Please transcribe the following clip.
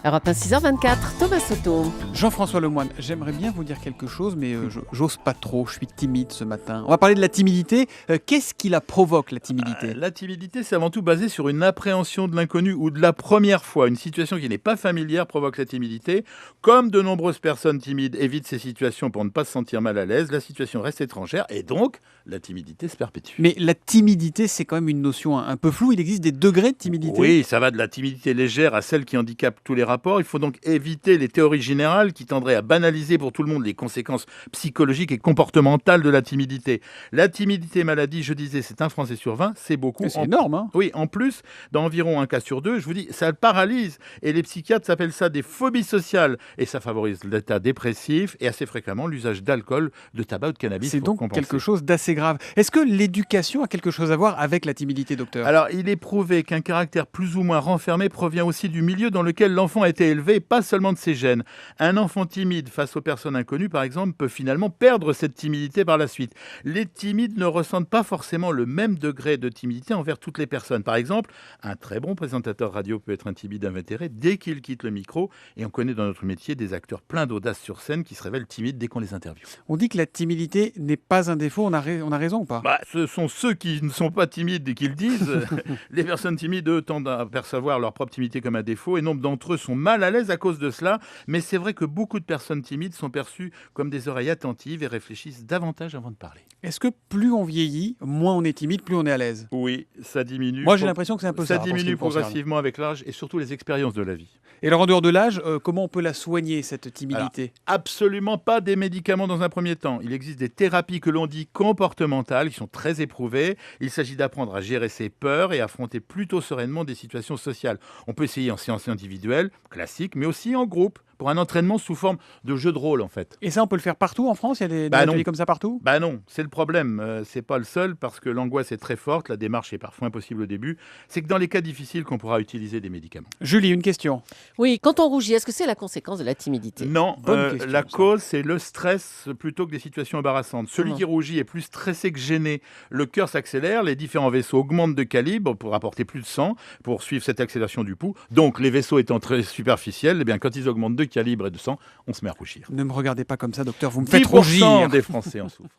Europe 1, 6h24, Thomas Soto. Jean-François Lemoine, j'aimerais bien vous dire quelque chose, mais j'ose pas trop, je suis timide ce matin. On va parler de la timidité. Qu'est-ce qui la provoque, la timidité ? La timidité, c'est avant tout basé sur une appréhension de l'inconnu ou de la première fois. Une situation qui n'est pas familière provoque la timidité. Comme de nombreuses personnes timides évitent ces situations pour ne pas se sentir mal à l'aise, la situation reste étrangère et donc la timidité se perpétue. Mais la timidité, c'est quand même une notion un peu floue. Il existe des degrés de timidité ? Oui, ça va de la timidité légère à celle qui handicape tous les rapports. Il faut donc éviter les théories générales qui tendraient à banaliser pour tout le monde les conséquences psychologiques et comportementales de la timidité. La timidité maladie, je disais, c'est 1 Français sur 20, c'est beaucoup. C'est énorme, hein ? Oui, en plus, dans environ 1 cas sur 2, je vous dis, ça paralyse. Et les psychiatres s'appellent ça des phobies sociales. Et ça favorise l'état dépressif et assez fréquemment l'usage d'alcool, de tabac ou de cannabis. C'est donc quelque chose d'assez grave. Est-ce que l'éducation a quelque chose à voir avec la timidité, docteur ? Alors, il est prouvé qu'un caractère plus ou moins renfermé provient aussi du milieu dans lequel l'enfant a été élevé, pas seulement de ses gènes. Un enfant timide face aux personnes inconnues, par exemple, peut finalement perdre cette timidité par la suite. Les timides ne ressentent pas forcément le même degré de timidité envers toutes les personnes. Par exemple, un très bon présentateur radio peut être un timide invétéré dès qu'il quitte le micro, et on connaît dans notre métier des acteurs pleins d'audace sur scène qui se révèlent timides dès qu'on les interviewe. On dit que la timidité n'est pas un défaut, on a raison ou pas ? Ce sont ceux qui ne sont pas timides et qui le disent. Les personnes timides, eux, tendent à percevoir leur propre timidité comme un défaut et nombre d'entre eux sont mal à l'aise à cause de cela. Mais c'est vrai que beaucoup de personnes timides sont perçues comme des oreilles attentives et réfléchissent davantage avant de parler. Est-ce que plus on vieillit, moins on est timide, plus on est à l'aise ? Oui, ça diminue. Moi, j'ai l'impression que c'est un peu ça. Ça diminue progressivement avec l'âge et surtout les expériences de la vie. Et alors, en dehors de l'âge, comment on peut la soigner, cette timidité ? Absolument pas des médicaments dans un premier temps. Il existe des thérapies que l'on dit comportementales, qui sont très éprouvées. Il s'agit d'apprendre à gérer ses peurs et affronter plutôt sereinement des situations sociales. On peut essayer en séance individuelle, classique, mais aussi en groupe, pour un entraînement sous forme de jeu de rôle, en fait. Et ça, on peut le faire partout en France ? Il y a des ateliers comme ça partout ? Non, c'est le problème. C'est pas le seul, parce que l'angoisse est très forte, la démarche est parfois impossible au début. C'est que dans les cas difficiles qu'on pourra utiliser des médicaments. Julie, une question. Oui, quand on rougit, est-ce que c'est la conséquence de la timidité ? Non, Bonne question, la ça. cause, c'est le stress plutôt que des situations embarrassantes. Celui qui rougit est plus stressé que gêné. Le cœur s'accélère, les différents vaisseaux augmentent de calibre pour apporter plus de sang, pour suivre cette accélération du pouls. Donc, les vaisseaux étant très superficiels, eh bien, quand ils augmentent de calibre et de sang, on se met à rougir. Ne me regardez pas comme ça, docteur, vous me faites 10% rougir. des Français en souffrent.